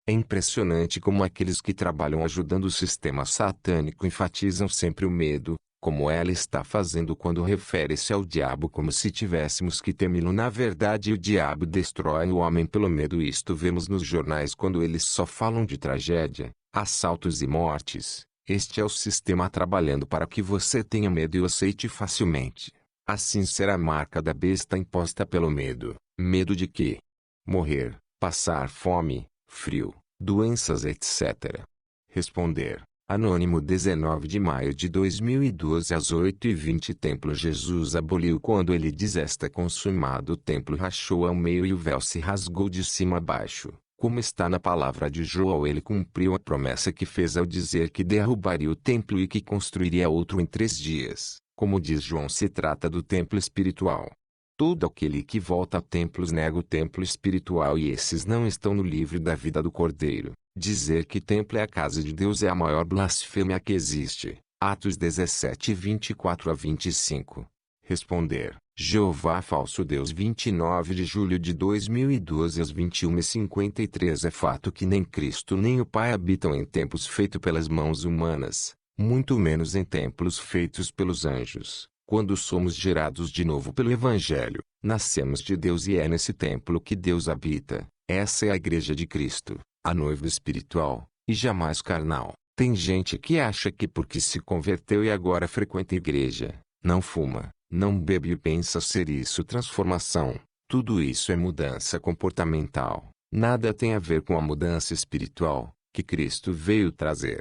É impressionante como aqueles que trabalham ajudando o sistema satânico enfatizam sempre o medo, como ela está fazendo quando refere-se ao diabo como se tivéssemos que temê-lo. Na verdade, o diabo destrói o homem pelo medo. Isto vemos nos jornais quando eles só falam de tragédia, assaltos e mortes. Este é o sistema trabalhando para que você tenha medo e o aceite facilmente. Assim será a marca da besta imposta pelo medo. Medo de quê? Morrer, passar fome, frio, doenças, etc. Responder. Anônimo, 19 de maio de 2012 às 8h20. Templo. Jesus aboliu quando ele diz está consumado. O templo rachou ao meio e o véu se rasgou de cima a baixo. Como está na palavra de Joel, ele cumpriu a promessa que fez ao dizer que derrubaria o templo e que construiria outro em 3 dias. Como diz João, se trata do templo espiritual. Todo aquele que volta a templos nega o templo espiritual e esses não estão no livro da vida do Cordeiro. Dizer que templo é a casa de Deus é a maior blasfêmia que existe. Atos 17, 24-25. Responder. Jeová falso Deus. 29 de julho de 2012 às 21h53. É fato que nem Cristo nem o Pai habitam em templos feitos pelas mãos humanas, muito menos em templos feitos pelos anjos. Quando somos gerados de novo pelo Evangelho, nascemos de Deus e é nesse templo que Deus habita. Essa é a Igreja de Cristo, a noiva espiritual, e jamais carnal. Tem gente que acha que porque se converteu e agora frequenta a igreja, não fuma, não bebe e pensa ser isso transformação. Tudo isso é mudança comportamental. Nada tem a ver com a mudança espiritual, que Cristo veio trazer.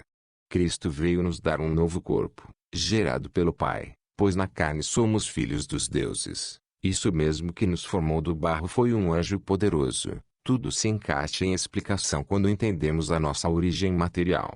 Cristo veio nos dar um novo corpo, gerado pelo Pai, pois na carne somos filhos dos deuses. Isso mesmo que nos formou do barro foi um anjo poderoso. Tudo se encaixa em explicação quando entendemos a nossa origem material.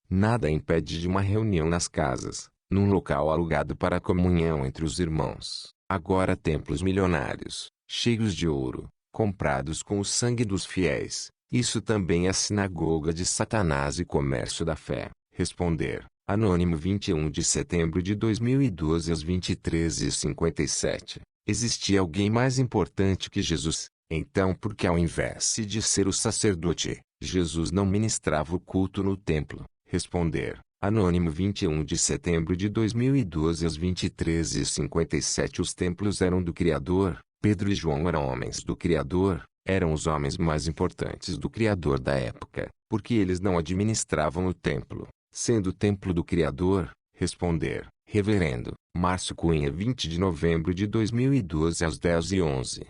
Nada impede de uma reunião nas casas, num local alugado para a comunhão entre os irmãos. Agora templos milionários, cheios de ouro, comprados com o sangue dos fiéis. Isso também é sinagoga de Satanás e comércio da fé. Responder. Anônimo, 21 de setembro de 2012 às 23h57. Existia alguém mais importante que Jesus? Então por que ao invés de ser o sacerdote, Jesus não ministrava o culto no templo? Responder. Anônimo, 21 de setembro de 2012 às 23h57. Os templos eram do Criador. Pedro e João eram homens do Criador. Eram os homens mais importantes do Criador da época, porque eles não administravam o templo, sendo o templo do Criador. Responder. Reverendo Márcio Cunha, 20 de novembro de 2012 às 10h11.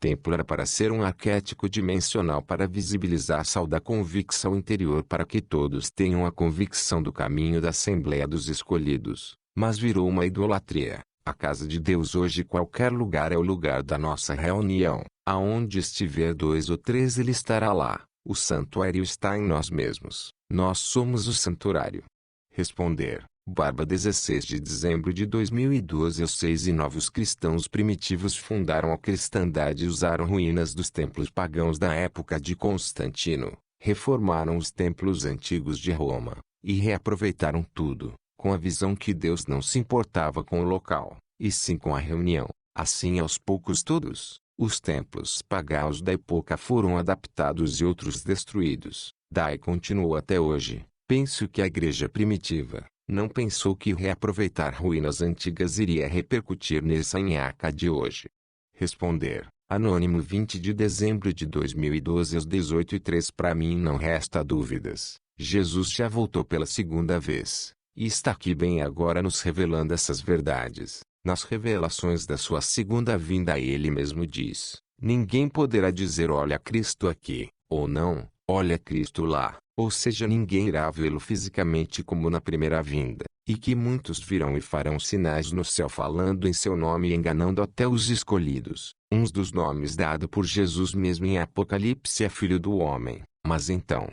Templo era para ser um arquétipo dimensional para visibilizar a sal da convicção interior para que todos tenham a convicção do caminho da Assembleia dos Escolhidos, mas virou uma idolatria. A casa de Deus hoje qualquer lugar é o lugar da nossa reunião. Aonde estiver 2 ou 3 ele estará lá. O santuário está em nós mesmos. Nós somos o santuário. Responder. Barba, 16 de dezembro de 2012 aos 6h09. Os cristãos primitivos fundaram a cristandade e usaram ruínas dos templos pagãos da época de Constantino, reformaram os templos antigos de Roma, e reaproveitaram tudo, com a visão que Deus não se importava com o local, e sim com a reunião. Assim aos poucos todos, os templos pagãos da época foram adaptados e outros destruídos. Daí continuou até hoje. Penso que a igreja primitiva não pensou que reaproveitar ruínas antigas iria repercutir nessa nhaca de hoje. Responder. Anônimo, 20 de dezembro de 2012 às 18h03. Para mim não resta dúvidas. Jesus já voltou pela segunda vez, e está aqui bem agora nos revelando essas verdades. Nas revelações da sua segunda vinda ele mesmo diz: ninguém poderá dizer olha Cristo aqui, ou não, olha Cristo lá. Ou seja, ninguém irá vê-lo fisicamente como na primeira vinda, e que muitos virão e farão sinais no céu falando em seu nome e enganando até os escolhidos. Um dos nomes dado por Jesus mesmo em Apocalipse é Filho do Homem. Mas então,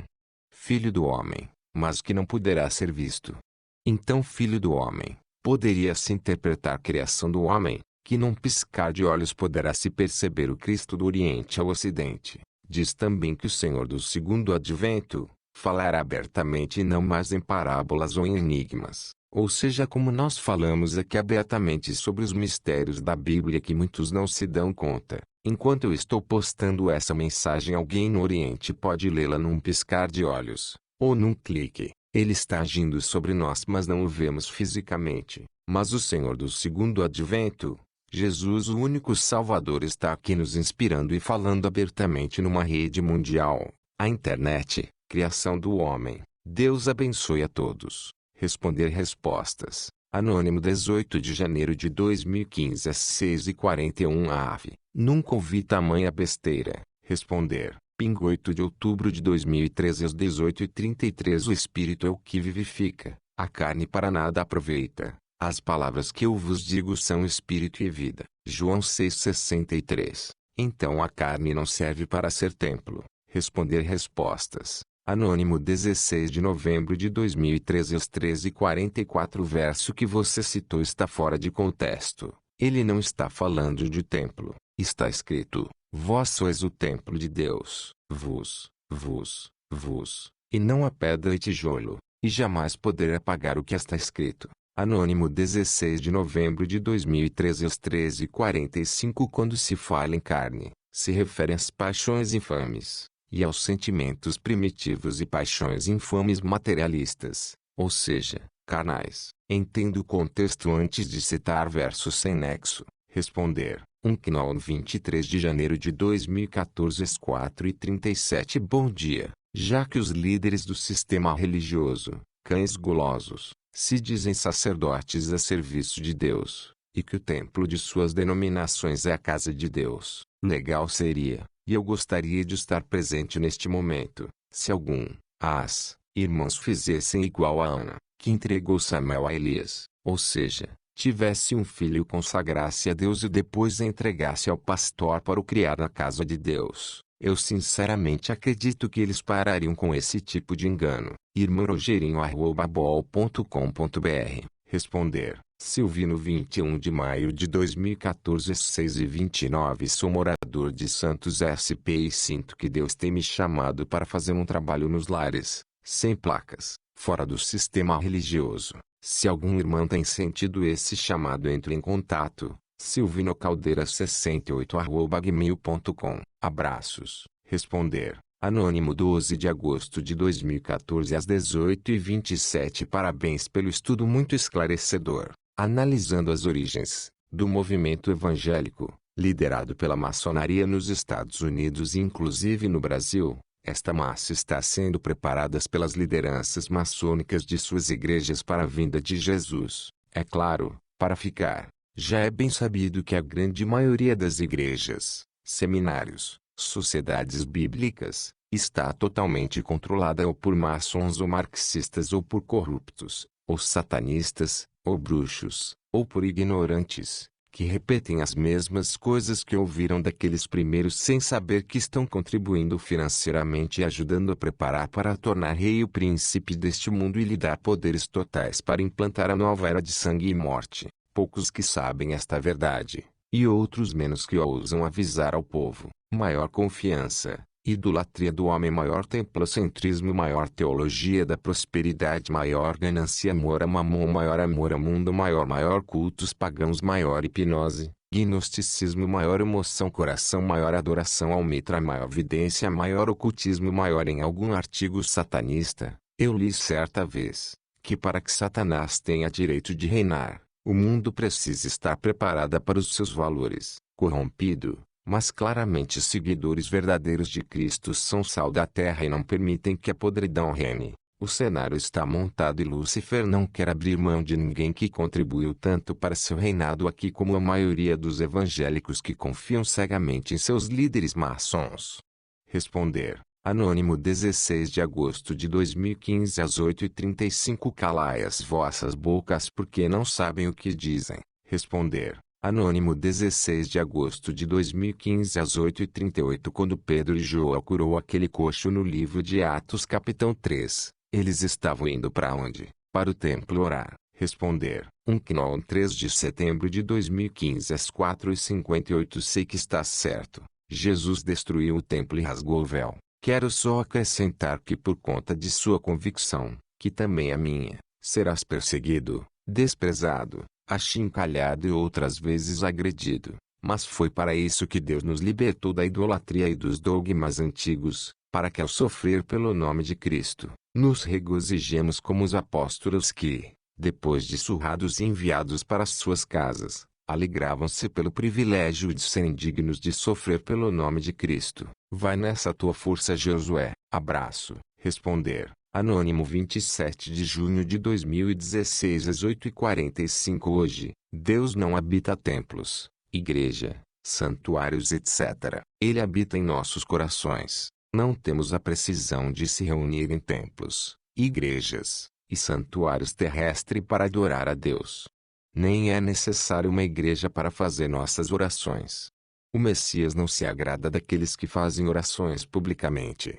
Filho do Homem, mas que não poderá ser visto. Então Filho do Homem, poderia se interpretar criação do homem, que num piscar de olhos poderá se perceber o Cristo do Oriente ao Ocidente. Diz também que o Senhor do segundo advento falará abertamente e não mais em parábolas ou em enigmas, ou seja, como nós falamos aqui abertamente sobre os mistérios da Bíblia que muitos não se dão conta. Enquanto eu estou postando essa mensagem, alguém no Oriente pode lê-la num piscar de olhos, ou num clique. Ele está agindo sobre nós, mas não o vemos fisicamente. Mas o Senhor do segundo advento, Jesus, o único Salvador, está aqui nos inspirando e falando abertamente numa rede mundial, a internet, criação do homem. Deus abençoe a todos. Responder respostas. Anônimo 18 de janeiro de 2015 às 6h41 AV. Nunca ouvi tamanha besteira. Responder. Ping 8 de outubro de 2013 às 18h33. O Espírito é o que vivifica. A carne para nada aproveita. As palavras que eu vos digo são Espírito e vida. João 6,63. Então a carne não serve para ser templo. Responder respostas. Anônimo 16 de novembro de 2013 às 13h44. O verso que você citou está fora de contexto. Ele não está falando de templo. Está escrito: vós sois o templo de Deus, e não a pedra e tijolo, e jamais poderá apagar o que está escrito. Anônimo 16 de novembro de 2013 às 13h45. Quando se fala em carne, se refere às paixões infames, e aos sentimentos primitivos e paixões infames materialistas, ou seja, carnais. Entenda o contexto antes de citar versos sem nexo. Responder. 1 Knon 23 de janeiro de 2014 às 4h37. Bom dia. Já que os líderes do sistema religioso, cães gulosos, se dizem sacerdotes a serviço de Deus, e que o templo de suas denominações é a casa de Deus, legal seria, e eu gostaria de estar presente neste momento, se irmãos fizessem igual a Ana, que entregou Samuel a Elias, ou seja, tivesse um filho e o consagrasse a Deus e depois entregasse ao pastor para o criar na casa de Deus. Eu sinceramente acredito que eles parariam com esse tipo de engano. irmãorogerinho@bol.com.br. Responder. Silvino 21 de maio de 2014 às 6h29. Sou morador de Santos SP e sinto que Deus tem me chamado para fazer um trabalho nos lares, sem placas, fora do sistema religioso. Se algum irmão tem sentido esse chamado, entre em contato. silvinocaldeira68@gmail.com. Abraços. Responder. Anônimo 12 de agosto de 2014 às 18h27. Parabéns pelo estudo muito esclarecedor, analisando as origens do movimento evangélico, liderado pela maçonaria nos Estados Unidos e inclusive no Brasil. Esta massa está sendo preparada pelas lideranças maçônicas de suas igrejas para a vinda de Jesus, é claro, para ficar. Já é bem sabido que a grande maioria das igrejas, seminários, sociedades bíblicas, está totalmente controlada ou por maçons ou marxistas ou por corruptos, ou satanistas, ou bruxos, ou por ignorantes, que repetem as mesmas coisas que ouviram daqueles primeiros sem saber que estão contribuindo financeiramente e ajudando a preparar para tornar rei o príncipe deste mundo e lhe dar poderes totais para implantar a nova era de sangue e morte. Poucos que sabem esta verdade, e outros menos que ousam avisar ao povo. Maior confiança, idolatria do homem, maior templocentrismo, maior teologia da prosperidade, maior ganância, amor a mamon, maior amor ao mundo, maior cultos pagãos, maior hipnose, gnosticismo, maior emoção, coração, maior adoração ao Mitra, maior vidência, maior ocultismo, maior. Em algum artigo satanista, eu li certa vez, que para que Satanás tenha direito de reinar, o mundo precisa estar preparada para os seus valores. Corrompido, mas claramente seguidores verdadeiros de Cristo são sal da terra e não permitem que a podridão reine. O cenário está montado e Lúcifer não quer abrir mão de ninguém que contribuiu tanto para seu reinado aqui como a maioria dos evangélicos que confiam cegamente em seus líderes maçons. Responder. Anônimo 16 de agosto de 2015 às 8h35. Calai as vossas bocas porque não sabem o que dizem. Responder. Anônimo 16 de agosto de 2015 às 8h38. Quando Pedro e João curou aquele coxo no livro de Atos capítulo 3, eles estavam indo para onde? Para o templo orar. Responder. 1 Knon 3 de setembro de 2015 às 4h58. Sei que está certo. Jesus destruiu o templo e rasgou o véu. Quero só acrescentar que por conta de sua convicção, que também é minha, serás perseguido, desprezado, achincalhado e outras vezes agredido. Mas foi para isso que Deus nos libertou da idolatria e dos dogmas antigos, para que ao sofrer pelo nome de Cristo, nos regozijemos como os apóstolos que, depois de surrados e enviados para as suas casas, alegravam-se pelo privilégio de serem dignos de sofrer pelo nome de Cristo. Vai nessa tua força, Josué. Abraço. Responder. Anônimo, 27 de junho de 2016 às 8h45. Hoje, Deus não habita templos, igreja, santuários, etc. Ele habita em nossos corações. Não temos a precisão de se reunir em templos, igrejas e santuários terrestres para adorar a Deus. Nem é necessário uma igreja para fazer nossas orações. O Messias não se agrada daqueles que fazem orações publicamente.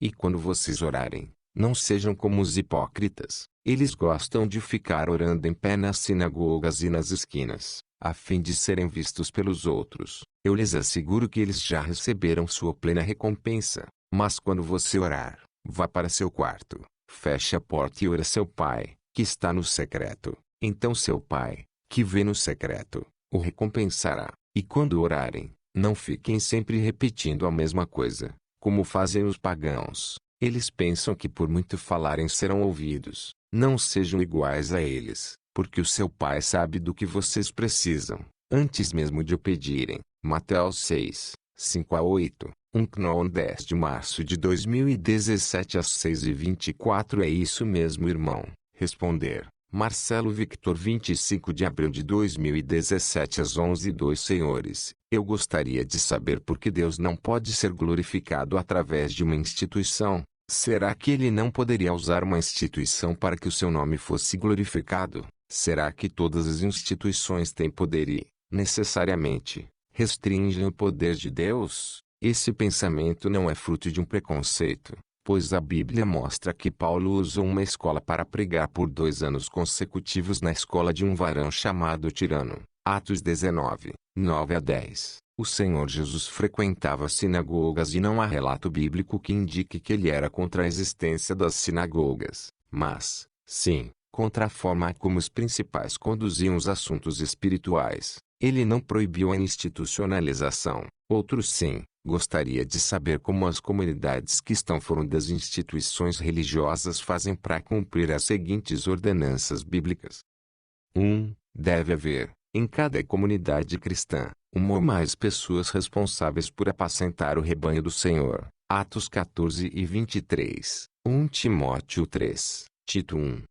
E quando vocês orarem, não sejam como os hipócritas. Eles gostam de ficar orando em pé nas sinagogas e nas esquinas, a fim de serem vistos pelos outros. Eu lhes asseguro que eles já receberam sua plena recompensa. Mas quando você orar, vá para seu quarto, feche a porta e ore a seu Pai, que está no secreto. Então seu Pai, que vê no secreto, o recompensará. E quando orarem, não fiquem sempre repetindo a mesma coisa, como fazem os pagãos. Eles pensam que por muito falarem serão ouvidos. Não sejam iguais a eles, porque o seu Pai sabe do que vocês precisam, antes mesmo de o pedirem. Mateus 6, 5-8, 1 Cnon 10 de março de 2017 às 6h24. É isso mesmo, irmão. Responder. Marcelo Victor, 25 de abril de 2017 às 11h02. Senhores, eu gostaria de saber por que Deus não pode ser glorificado através de uma instituição. Será que ele não poderia usar uma instituição para que o seu nome fosse glorificado? Será que todas as instituições têm poder e, necessariamente, restringem o poder de Deus? Esse pensamento não é fruto de um preconceito, pois a Bíblia mostra que Paulo usou uma escola para pregar por 2 anos consecutivos na escola de um varão chamado Tirano. Atos 19, 9-10. O Senhor Jesus frequentava sinagogas e não há relato bíblico que indique que ele era contra a existência das sinagogas, mas, sim, contra a forma como os principais conduziam os assuntos espirituais. Ele não proibiu a institucionalização. Outros sim. Gostaria de saber como as comunidades que estão fora das instituições religiosas fazem para cumprir as seguintes ordenanças bíblicas. 1. Deve haver, em cada comunidade cristã, uma ou mais pessoas responsáveis por apacentar o rebanho do Senhor. Atos 14:23, 1 Timóteo 3, Tito 1.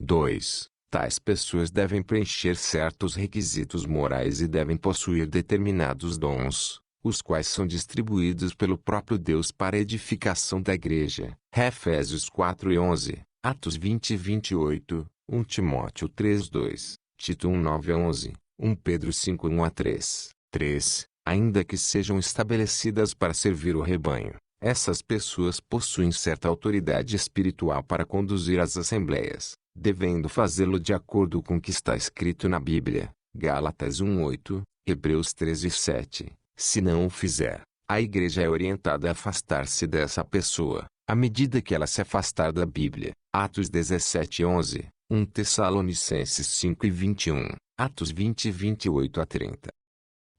2. Tais pessoas devem preencher certos requisitos morais e devem possuir determinados dons, os quais são distribuídos pelo próprio Deus para a edificação da igreja. Efésios 4:11, Atos 20:28, 1 Timóteo 3:2, Tito 1:9-11, 1 Pedro 5:1-3. 3. Ainda que sejam estabelecidas para servir o rebanho, essas pessoas possuem certa autoridade espiritual para conduzir as assembleias, devendo fazê-lo de acordo com o que está escrito na Bíblia. Gálatas 1:8, Hebreus 13:7. Se não o fizer, a igreja é orientada a afastar-se dessa pessoa, à medida que ela se afastar da Bíblia. Atos 17:11, 1 Tessalonicenses 5:21, Atos 20:28-30.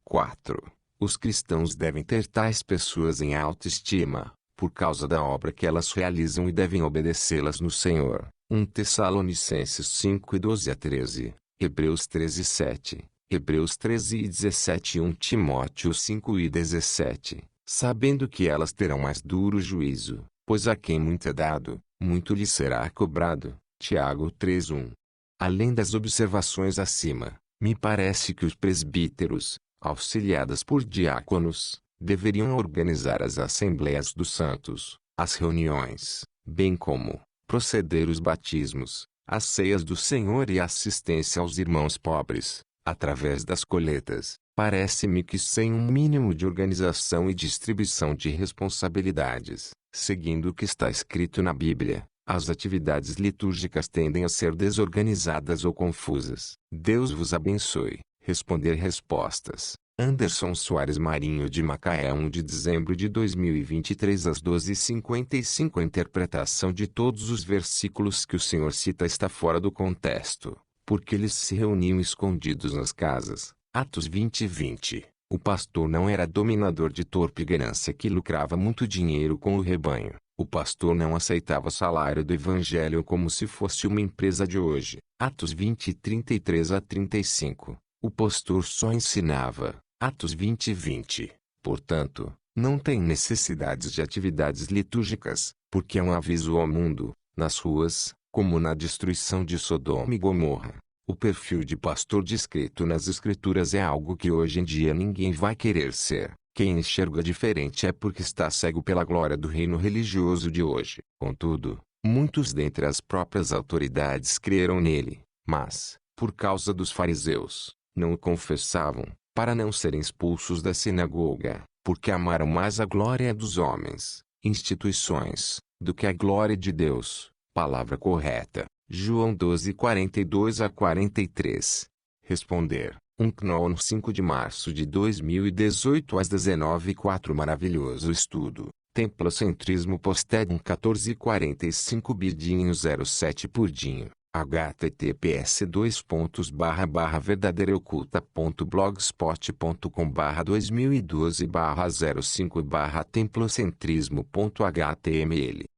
4. Os cristãos devem ter tais pessoas em alta estima, por causa da obra que elas realizam, e devem obedecê-las no Senhor. 1 Tessalonicenses 5:12-13, Hebreus 13:7. Hebreus 13:17 e 1 Timóteo 5:17, sabendo que elas terão mais duro juízo, pois a quem muito é dado, muito lhe será cobrado. Tiago 3:1. Além das observações acima, me parece que os presbíteros, auxiliados por diáconos, deveriam organizar as assembleias dos santos, as reuniões, bem como proceder os batismos, as ceias do Senhor e a assistência aos irmãos pobres, através das coletas. Parece-me que sem um mínimo de organização e distribuição de responsabilidades, seguindo o que está escrito na Bíblia, as atividades litúrgicas tendem a ser desorganizadas ou confusas. Deus vos abençoe. Responder respostas. Anderson Soares Marinho, de Macaé, 1 de dezembro de 2023 às 12h55. A interpretação de todos os versículos que o Senhor cita está fora do contexto, porque eles se reuniam escondidos nas casas. Atos 20:20. O pastor não era dominador de torpe ganância que lucrava muito dinheiro com o rebanho. O pastor não aceitava o salário do evangelho como se fosse uma empresa de hoje. Atos 20, 33 a 35. O pastor só ensinava. Atos 20, 20. Portanto, não tem necessidades de atividades litúrgicas, porque é um aviso ao mundo, nas ruas, como na destruição de Sodoma e Gomorra. O perfil de pastor descrito nas Escrituras é algo que hoje em dia ninguém vai querer ser. Quem enxerga diferente é porque está cego pela glória do reino religioso de hoje. Contudo, muitos dentre as próprias autoridades creram nele, mas, por causa dos fariseus, não o confessavam, para não serem expulsos da sinagoga, porque amaram mais a glória dos homens, instituições, do que a glória de Deus. Palavra correta. João 12, 42 a 43. Responder. 1 Known 5 de março de 2018 às 19h04. Maravilhoso estudo. Templocentrismo posted 1445 bidinho 07 purdinho. https://verdadeiraoculta.blogspot.com/2012/05/templocentrismo.html